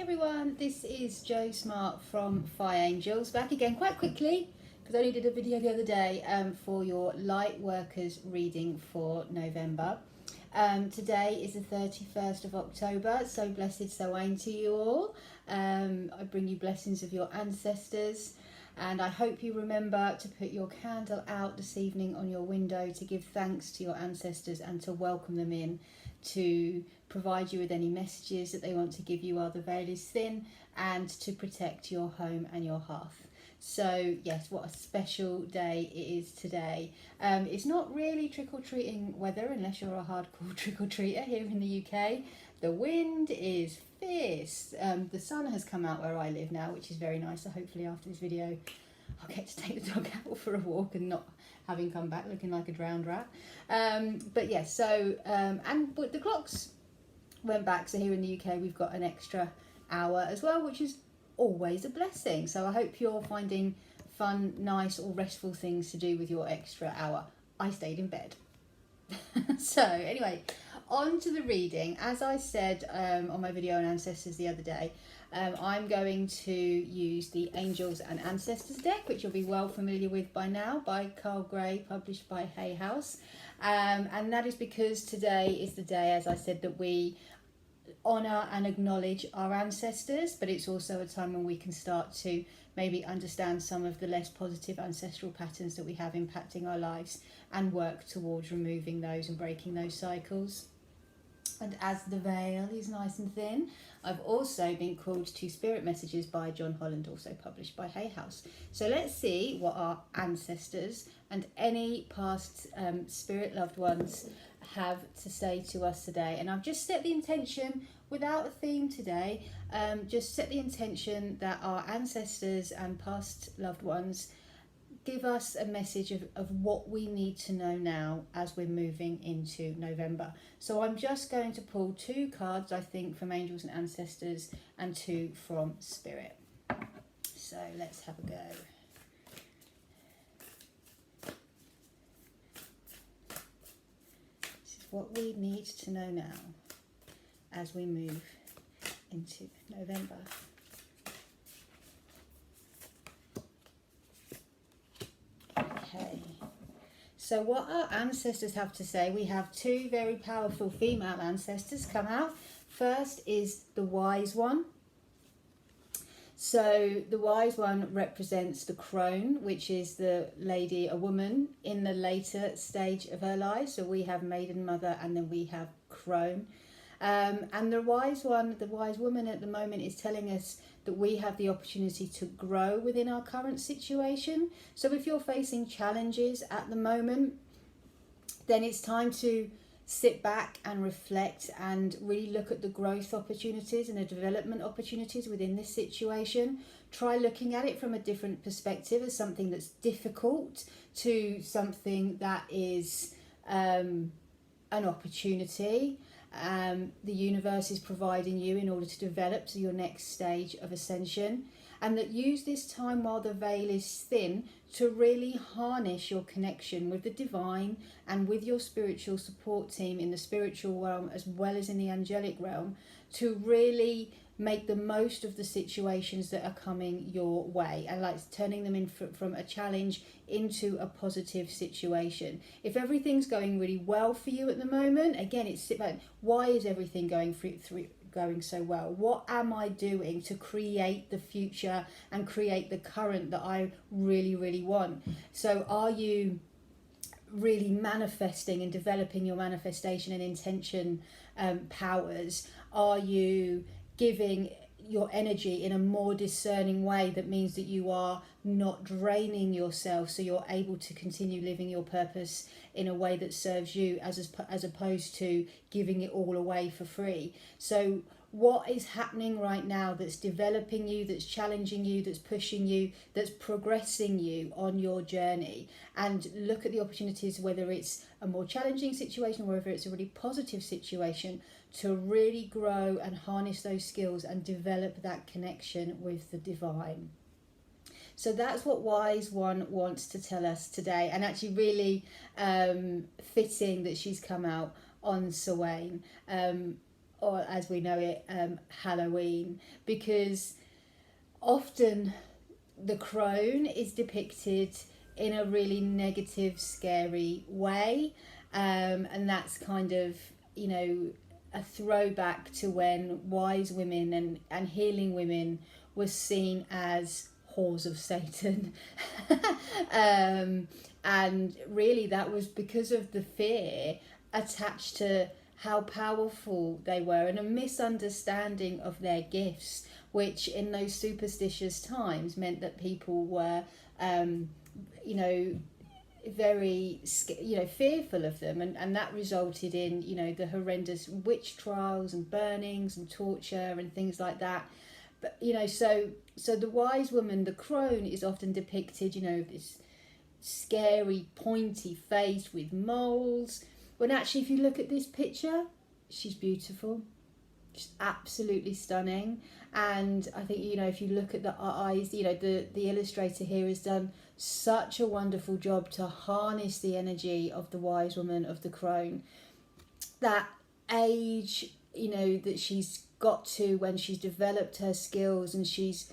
Everyone, this is Jo Smart from Fi Angels, back again quite quickly because I only did a video the other day for your light workers reading for November. Today is the 31st of October, so blessed Samhain to you all. I bring you blessings of your ancestors, and I hope you remember to put your candle out this evening on your window to give thanks to your ancestors and to welcome them in, to provide you with any messages that they want to give you while the veil is thin, and to protect your home and your hearth. So yes, what a special day it is today. It's not really trick-or-treating weather unless you're a hardcore trick-or-treater here in the UK. The wind is fierce. The sun has come out where I live now, which is very nice. So hopefully after this video I'll get to take the dog out for a walk and not having come back looking like a drowned rat. But yes, so and the clocks went back, so here in the UK we've got an extra hour as well, which is always a blessing. So I hope you're finding fun, nice or restful things to do with your extra hour. I stayed in bed. So anyway, on to the reading. As I said on my video on ancestors the other day, I'm going to use the Angels and Ancestors deck, which you'll be well familiar with by now, by Carl Gray, published by Hay House. And that is because today is the day, as I said, that we honour and acknowledge our ancestors, but it's also a time when we can start to maybe understand some of the less positive ancestral patterns that we have impacting our lives and work towards removing those and breaking those cycles. And as the veil is nice and thin, I've also been called to Spirit Messages by John Holland, also published by Hay House. So let's see what our ancestors and any past spirit loved ones have to say to us today. And I've just set the intention, without a theme today, just set the intention that our ancestors and past loved ones give us a message of what we need to know now as we're moving into November. So I'm just going to pull 2 cards, I think, from Angels and Ancestors and 2 from Spirit. So let's have a go. This is what we need to know now as we move into November. Okay, so what our ancestors have to say, we have 2 very powerful female ancestors come out. First is the Wise One. So the Wise One represents the crone, which is the lady, a woman in the later stage of her life. So we have Maiden Mother and then we have crone. And the Wise One, the Wise Woman at the moment, is telling us that we have the opportunity to grow within our current situation. So if you're facing challenges at the moment, then it's time to sit back and reflect and really look at the growth opportunities and the development opportunities within this situation. Try looking at it from a different perspective, as something that's difficult to something that is an opportunity. The universe is providing you in order to develop to your next stage of ascension, and that use this time while the veil is thin to really harness your connection with the divine and with your spiritual support team in the spiritual realm as well as in the angelic realm, to really make the most of the situations that are coming your way, and like turning them in from a challenge into a positive situation. If everything's going really well for you at the moment, again, it's sit back. Why is everything going so well? What am I doing to create the future and create the current that I really, really want? So are you really manifesting and developing your manifestation and intention powers? Are you giving your energy in a more discerning way that means that you are not draining yourself, so you're able to continue living your purpose in a way that serves you as opposed to giving it all away for free? So what is happening right now that's developing you, that's challenging you, that's pushing you, that's progressing you on your journey? And look at the opportunities, whether it's a more challenging situation or whether it's a really positive situation, to really grow and harness those skills and develop that connection with the divine. So that's what Wise One wants to tell us today, and actually really fitting that she's come out on Samhain. or as we know it, Halloween, because often the crone is depicted in a really negative, scary way, and that's kind of, you know, a throwback to when wise women and healing women were seen as whores of Satan. And really that was because of the fear attached to how powerful they were, and a misunderstanding of their gifts, which in those superstitious times meant that people were, you know, very, you know, fearful of them, and that resulted in, you know, the horrendous witch trials and burnings and torture and things like that. But, you know, so the wise woman, the crone, is often depicted, you know, this scary pointy face with moles, when actually if you look at this picture, she's beautiful, just absolutely stunning. And I think, you know, if you look at the eyes, you know, the illustrator here has done such a wonderful job to harness the energy of the wise woman, of the crone, that age, you know, that she's got to when she's developed her skills, and she's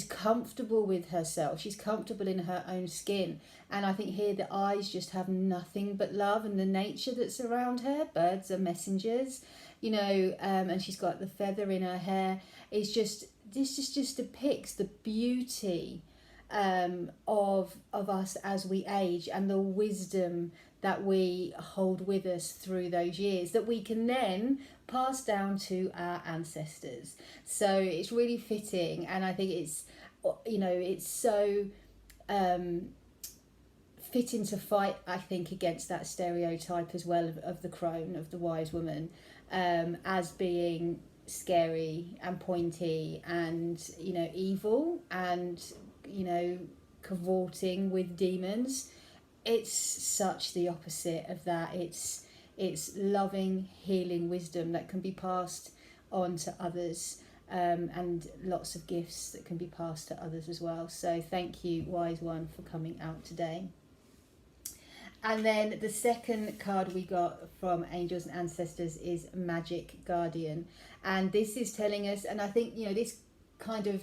comfortable with herself, she's comfortable in her own skin. And I think here the eyes just have nothing but love, and the nature that's around her, birds are messengers, you know, and she's got the feather in her hair. It's just, this just depicts the beauty of us as we age, and the wisdom that we hold with us through those years, that we can then pass down to our ancestors. So it's really fitting, and I think it's, you know, it's so fitting to fight, I think, against that stereotype as well of the crone, of the wise woman, as being scary and pointy and, you know, evil and, you know, cavorting with demons. It's such the opposite of that. It's loving, healing wisdom that can be passed on to others, and lots of gifts that can be passed to others as well. So thank you, wise one, for coming out today. And then the second card we got from Angels and Ancestors is Magic Guardian. And this is telling us, and I think, you know, this kind of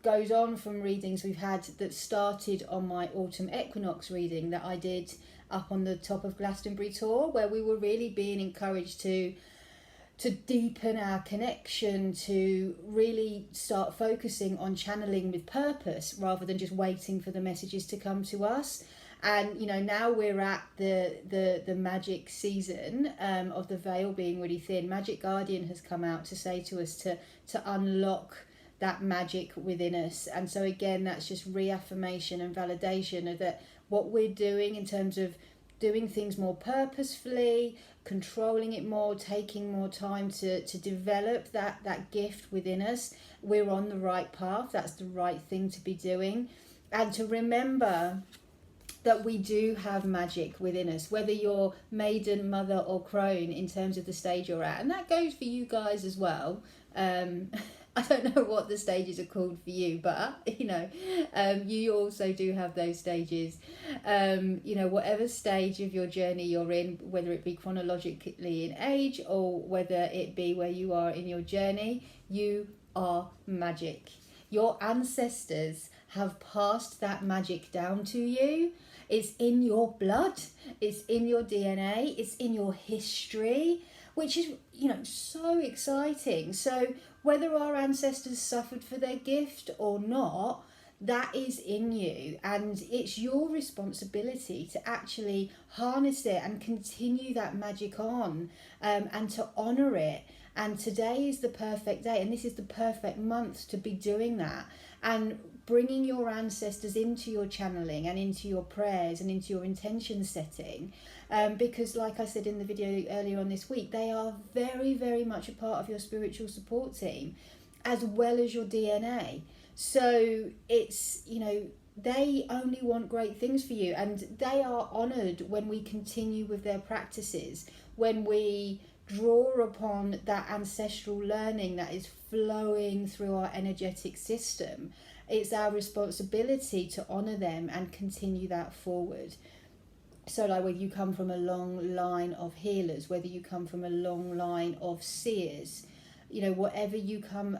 goes on from readings we've had that started on my autumn equinox reading that I did up on the top of Glastonbury tour, where we were really being encouraged to deepen our connection, to really start focusing on channeling with purpose rather than just waiting for the messages to come to us. And, you know, now we're at the magic season of the veil being really thin. Magic Guardian has come out to say to us to unlock that magic within us. And so again, that's just reaffirmation and validation of that what we're doing in terms of doing things more purposefully, controlling it more, taking more time to develop that gift within us. We're on the right path. That's the right thing to be doing. And to remember that we do have magic within us, whether you're maiden, mother or crone in terms of the stage you're at. And that goes for you guys as well. I don't know what the stages are called for you, but, you know, you also do have those stages. You know, whatever stage of your journey you're in, whether it be chronologically in age or whether it be where you are in your journey, you are magic. Your ancestors have passed that magic down to you. It's in your blood, it's in your DNA, it's in your history, which is, you know, so exciting. So whether our ancestors suffered for their gift or not, that is in you, and it's your responsibility to actually harness it and continue that magic on, and to honour it. And today is the perfect day, and this is the perfect month to be doing that, and bringing your ancestors into your channeling and into your prayers and into your intention setting, because like I said in the video earlier on this week, they are very, very much a part of your spiritual support team as well as your DNA. So it's, you know, they only want great things for you, and they are honoured when we continue with their practices, when we draw upon that ancestral learning that is flowing through our energetic system. It's our responsibility to honour them and continue that forward. So like whether you come from a long line of healers, whether you come from a long line of seers, you know, whatever you come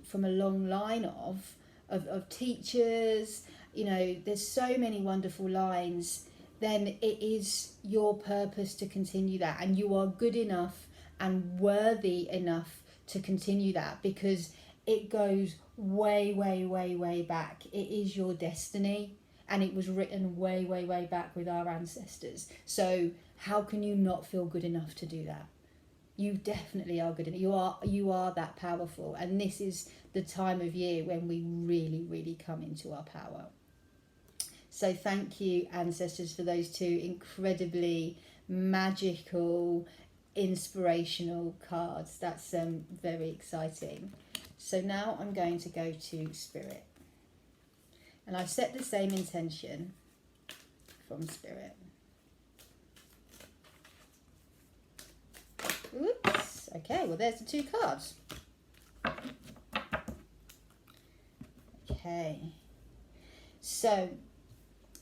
from a long line of teachers, you know, there's so many wonderful lines, then it is your purpose to continue that, and you are good enough and worthy enough to continue that, because it goes way, way, way, way back. It is your destiny, and it was written way, way, way back with our ancestors. So how can you not feel good enough to do that? You definitely are good enough. You are that powerful, and this is the time of year when we really, really come into our power. So thank you, ancestors, for those two incredibly magical, inspirational cards. That's very exciting. So now I'm going to go to Spirit, and I've set the same intention from Spirit. Oops. Okay, well, there's the two cards. Okay. So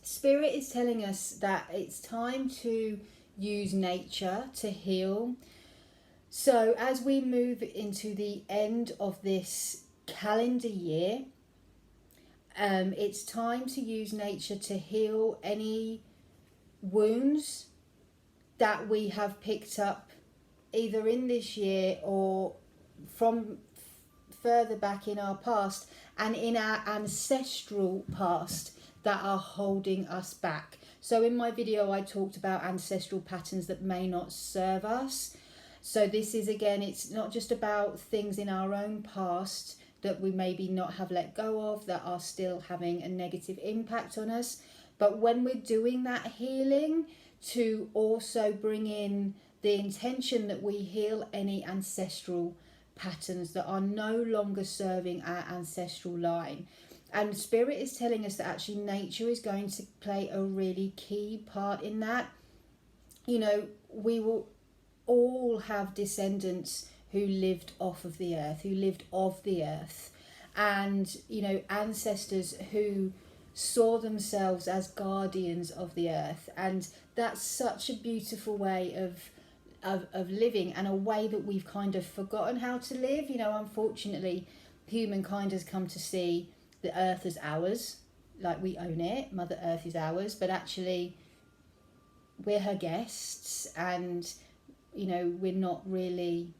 Spirit is telling us that it's time to use nature to heal. So as we move into the end of this calendar year, it's time to use nature to heal any wounds that we have picked up either in this year or from further back in our past and in our ancestral past that are holding us back. So in my video I talked about ancestral patterns that may not serve us. So this is, again, it's not just about things in our own past that we maybe not have let go of, that are still having a negative impact on us, but when we're doing that healing, to also bring in the intention that we heal any ancestral patterns that are no longer serving our ancestral line. And Spirit is telling us that actually nature is going to play a really key part in that. You know, we will all have descendants who lived off of the earth, who lived of the earth, and, you know, ancestors who saw themselves as guardians of the earth. And that's such a beautiful way of living, and a way that we've kind of forgotten how to live. You know, unfortunately, humankind has come to see the earth as ours, like we own it. Mother Earth is ours, but actually we're her guests, and, you know, we're not really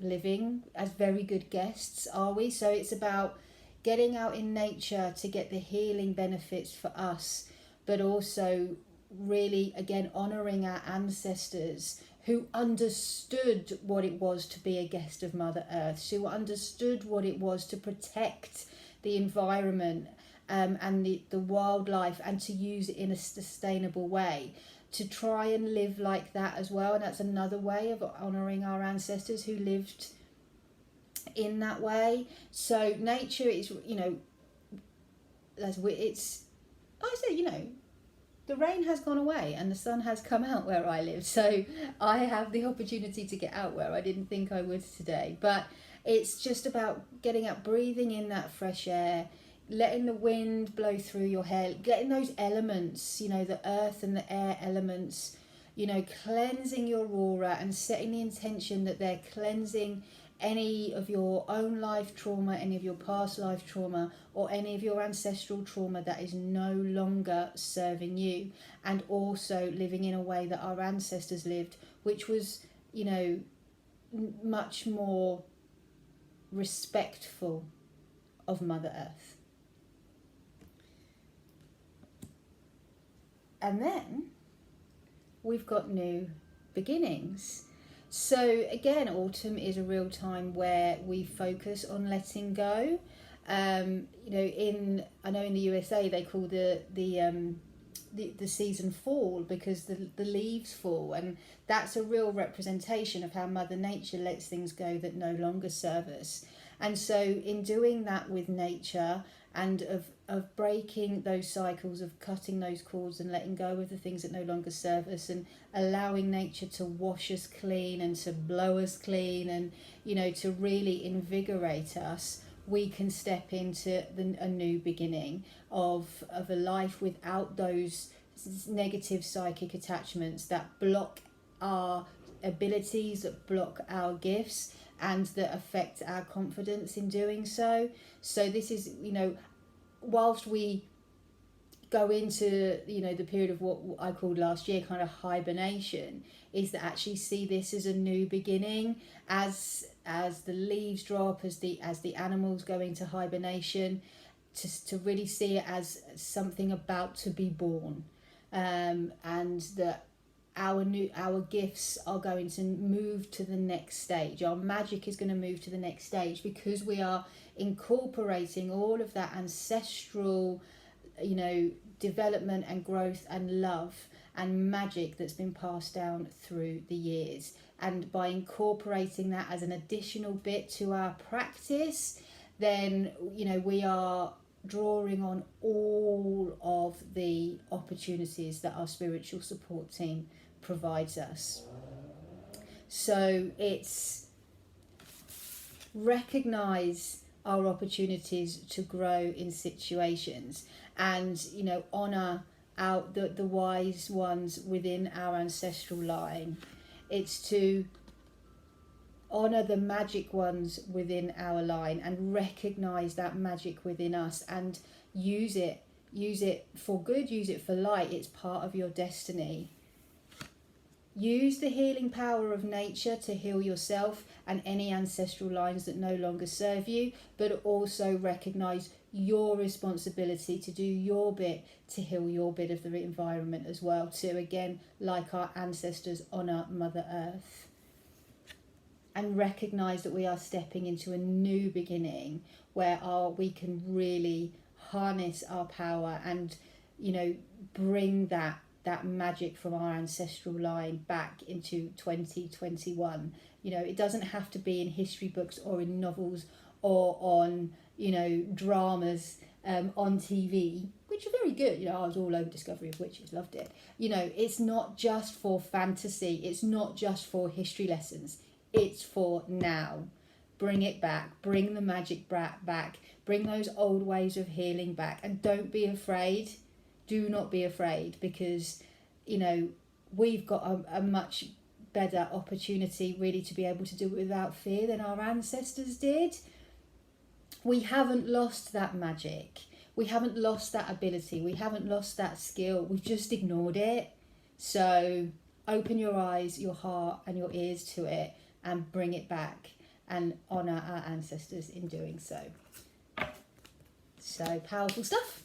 living as very good guests, are we? So it's about getting out in nature to get the healing benefits for us, but also really, again, honouring our ancestors who understood what it was to be a guest of Mother Earth, who understood what it was to protect the environment and the wildlife, and to use it in a sustainable way, to try and live like that as well. And that's another way of honouring our ancestors who lived in that way. So nature is, you know, it's, I say, you know, the rain has gone away and the sun has come out where I live. So I have the opportunity to get out where I didn't think I would today. But it's just about getting out, breathing in that fresh air, letting the wind blow through your hair, getting those elements, you know, the earth and the air elements, you know, cleansing your aura and setting the intention that they're cleansing any of your own life trauma, any of your past life trauma, or any of your ancestral trauma that is no longer serving you, and also living in a way that our ancestors lived, which was, you know, much more respectful of Mother Earth. And then we've got new beginnings. So again, autumn is a real time where we focus on letting go. You know, I know in the USA they call the season fall, because the leaves fall, and that's a real representation of how Mother Nature lets things go that no longer serve us. And so in doing that with nature, and of breaking those cycles, of cutting those cords and letting go of the things that no longer serve us, and allowing nature to wash us clean and to blow us clean, and, you know, to really invigorate us, we can step into a new beginning of a life without those negative psychic attachments that block our abilities, that block our gifts, and that affect our confidence in doing so. So this is, whilst we go into, the period of what I called last year kind of hibernation, is that actually see this as a new beginning, as the leaves drop, as the animals go into hibernation, to really see it as something about to be born, and that our gifts are going to move to the next stage. Our magic is going to move to the next stage because we are incorporating all of that ancestral, development and growth and love and magic that's been passed down through the years. And by incorporating that as an additional bit to our practice, then we are drawing on all of the opportunities that our spiritual support team provides us. So it's recognize our opportunities to grow in situations, and honor the wise ones within our ancestral line. It's to honor the magic ones within our line and recognize that magic within us, and use it for good, use it for light. It's part of your destiny. Use the healing power of nature to heal yourself and any ancestral lines that no longer serve you, but also recognize your responsibility to do your bit to heal your bit of the environment as well, to again, like our ancestors, honor Mother Earth. And recognize that we are stepping into a new beginning where we can really harness our power and bring that magic from our ancestral line back into 2021. It doesn't have to be in history books or in novels or on dramas on TV, which are very good. I was all over Discovery of Witches, loved it. It's not just for fantasy, it's not just for history lessons, it's for now. Bring it back, bring the magic back, bring those old ways of healing back, and don't be afraid. Do not be afraid, because we've got a much better opportunity really to be able to do it without fear than our ancestors did. We haven't lost that magic, we haven't lost that ability, we haven't lost that skill, we've just ignored it. So open your eyes, your heart and your ears to it, and bring it back, and honour our ancestors in doing so. So powerful stuff.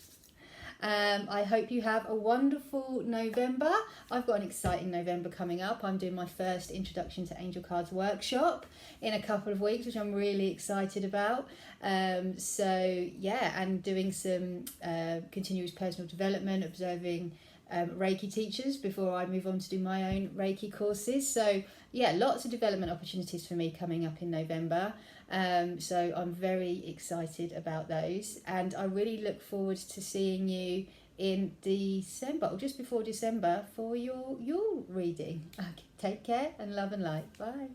I hope you have a wonderful November. I've got an exciting November coming up. I'm doing my first Introduction to Angel Cards workshop in a couple of weeks, which I'm really excited about. So yeah, and doing some continuous personal development, observing Reiki teachers before I move on to do my own Reiki courses. So yeah, lots of development opportunities for me coming up in November. So I'm very excited about those, and I really look forward to seeing you in December, or just before December, for your reading. Okay, take care and love and light. Bye.